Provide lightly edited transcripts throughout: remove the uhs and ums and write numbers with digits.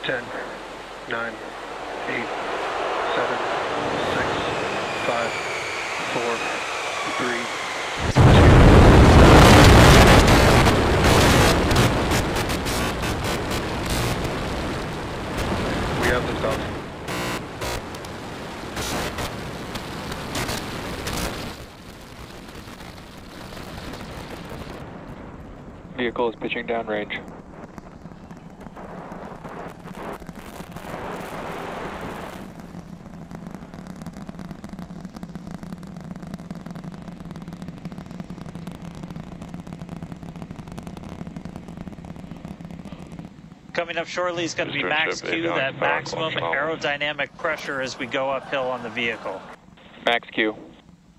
10, 9, 8, 7, 6, 5, 4, 3, 2. We have liftoff. Vehicle is pitching downrange. Coming up shortly is going to be max Q, that maximum aerodynamic pressure as we go uphill on the vehicle. Max Q.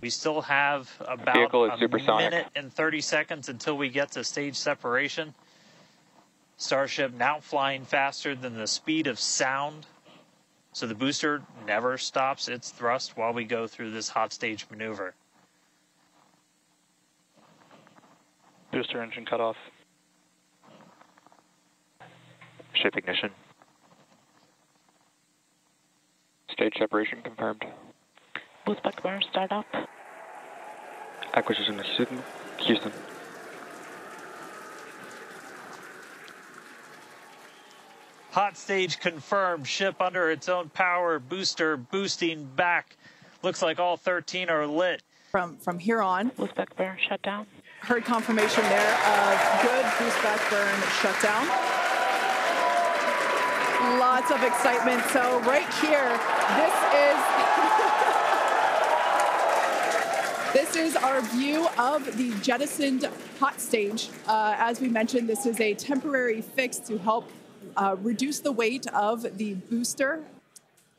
We still have about a minute and 30 seconds until we get to stage separation. Starship now flying faster than the speed of sound, so the booster never stops its thrust while we go through this hot stage maneuver. Booster engine cut off. Ship ignition. Stage separation confirmed. Boost back burn, start up. Acquisition of signal. Houston. Hot stage confirmed. Ship under its own power. Booster boosting back. Looks like all 13 are lit. From here on. Boost back burn, shut down. Heard confirmation there of good boost back burn shutdown. Lots of excitement. So right here, this is our view of the jettisoned hot stage. As we mentioned, this is a temporary fix to help reduce the weight of the booster.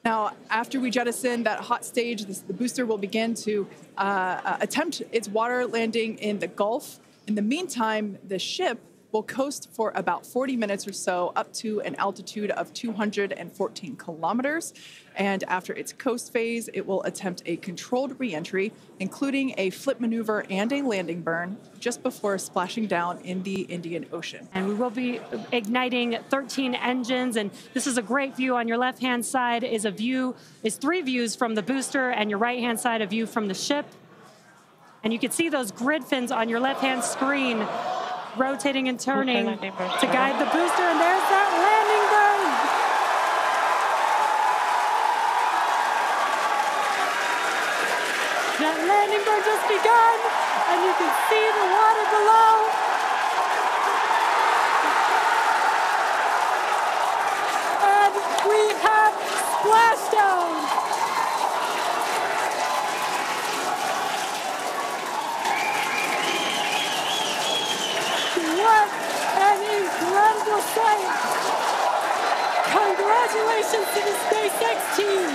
Now, after we jettison that hot stage, the booster will begin to attempt its water landing in the Gulf. In the meantime, the ship will coast for about 40 minutes or so up to an altitude of 214 kilometers. And after its coast phase, it will attempt a controlled re-entry, including a flip maneuver and a landing burn just before splashing down in the Indian Ocean. And we will be igniting 13 engines. And this is a great view. On your left-hand side is three views from the booster, and your right-hand side a view from the ship. And you can see those grid fins on your left-hand screen rotating and turning to guide the booster, and there's that landing burn. That landing burn just begun, and you can see the water below. And we have splashdown. What an incredible sight! Congratulations to the SpaceX team!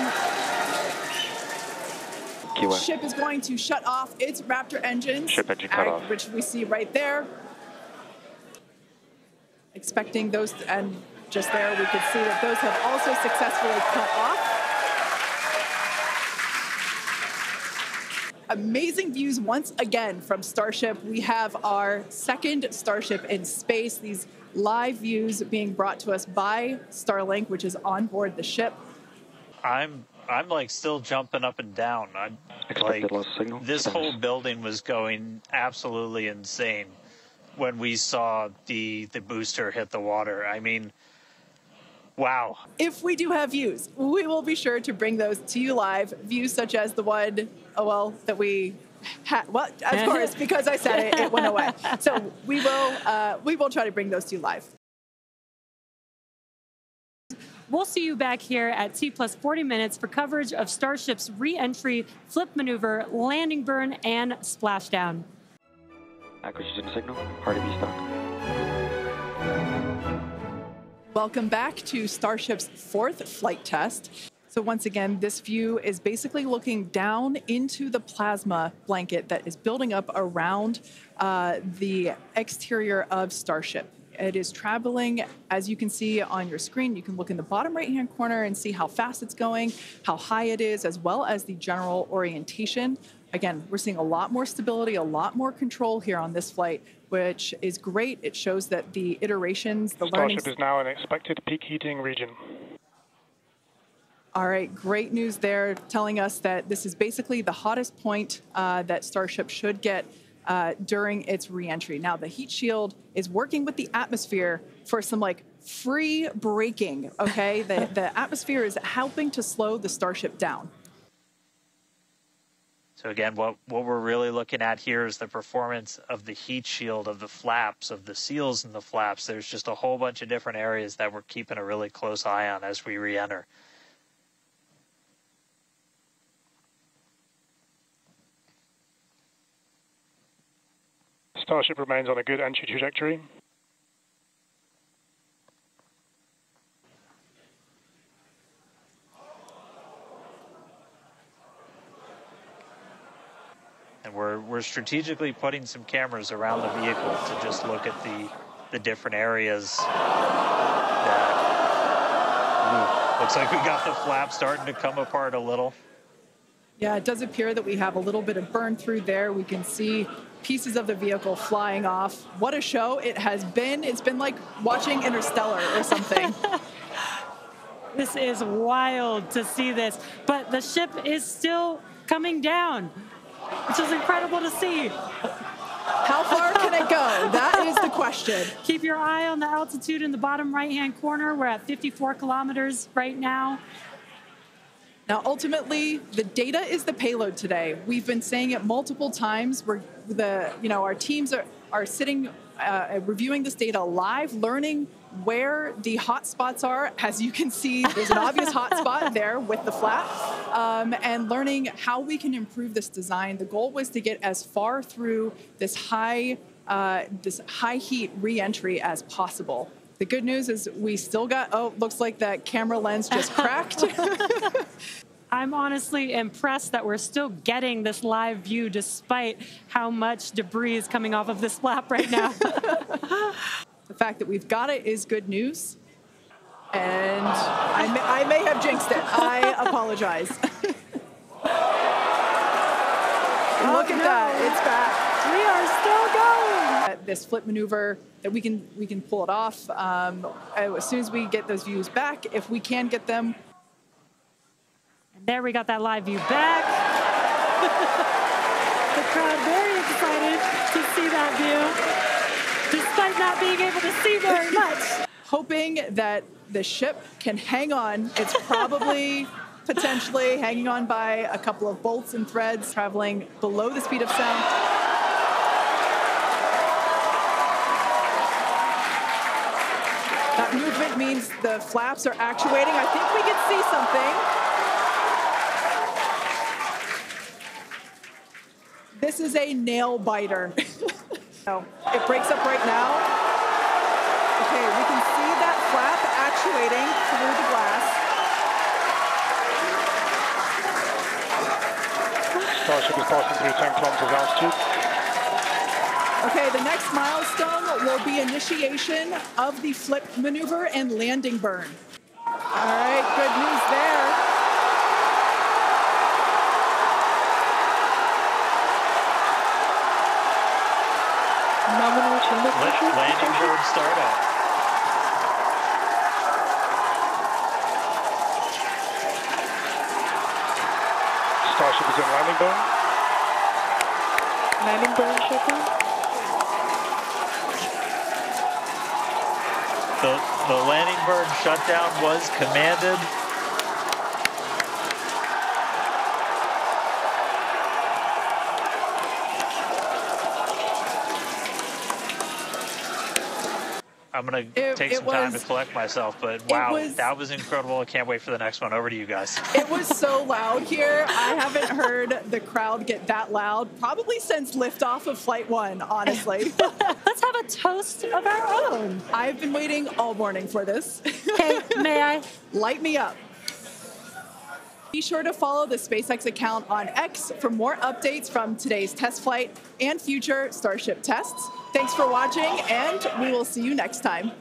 The ship is going to shut off its Raptor engines, Ship engine cut off, which we see right there. Expecting those, and just there we could see that those have also successfully cut off. Amazing views once again from Starship. We have our second Starship in space. These live views being brought to us by Starlink, which is on board the ship. I'm like still jumping up and down. This whole building was going absolutely insane when we saw the booster hit the water. I mean, wow. If we do have views, we will be sure to bring those to you live. Views such as the one, that we had. Well, of course, because I said it, it went away. So we will try to bring those to you live. We'll see you back here at T plus 40 minutes for coverage of Starship's re-entry, flip maneuver, landing burn, and splashdown. Acquisition signal, RDB stock. Welcome back to Starship's fourth flight test. So once again, this view is basically looking down into the plasma blanket that is building up around the exterior of Starship. It is traveling, as you can see on your screen. You can look in the bottom right-hand corner and see how fast it's going, how high it is, as well as the general orientation. Again, we're seeing a lot more stability, a lot more control here on this flight, which is great. It shows that the iterations, the learning... Starship is now in expected peak heating region. All right, great news there, telling us that this is basically the hottest point that Starship should get during its reentry. Now, the heat shield is working with the atmosphere for some free braking, okay? the atmosphere is helping to slow the Starship down. So again, what we're really looking at here is the performance of the heat shield, of the flaps, of the seals in the flaps. There's just a whole bunch of different areas that we're keeping a really close eye on as we re-enter. Starship remains on a good entry trajectory. And we're strategically putting some cameras around the vehicle to just look at the different areas that looks like we got the flap starting to come apart a little. Yeah, it does appear that we have a little bit of burn through there. We can see pieces of the vehicle flying off. What a show it has been. It's been like watching Interstellar or something. This is wild to see this, but the ship is still coming down, which is incredible to see. How far can it go? That is the question. Keep your eye on the altitude in the bottom right-hand corner. We're at 54 kilometers right now. Now, ultimately, the data is the payload today. We've been saying it multiple times. Our teams are sitting, reviewing this data live, learning where the hot spots are. As you can see, there's an obvious hot spot there with the flap, and learning how we can improve this design. The goal was to get as far through this high heat re-entry as possible. The good news is we still got, looks like that camera lens just cracked. I'm honestly impressed that we're still getting this live view despite how much debris is coming off of this flap right now. The fact that we've got it is good news. And I may have jinxed it. I apologize. Look at that, it's back. We are still going. This flip maneuver, that we can pull it off as soon as we get those views back, if we can get them. And there we got that live view back. The crowd very excited to see that view, despite not being able to see very much. Hoping that the ship can hang on. It's probably potentially hanging on by a couple of bolts and threads, traveling below the speed of sound. That movement means the flaps are actuating. I think we can see something. This is a nail biter. No, it breaks up right now. Okay, we can see that flap actuating through the glass. Starship is passing through 10 kilometers altitude. Okay, the next milestone will be initiation of the flip maneuver and landing burn. All right, good news there. Landing burn startup. Starship is in landing burn. Landing burn shutdown. The landing burn shutdown was commanded. I'm going to take some time to collect myself, but wow, that was incredible. I can't wait for the next one. Over to you guys. It was so loud here. I haven't heard the crowd get that loud probably since liftoff of Flight 1, honestly. Let's have a toast of our own. I've been waiting all morning for this. Okay, may I? Light me up. Be sure to follow the SpaceX account on X for more updates from today's test flight and future Starship tests. Thanks for watching, and we will see you next time.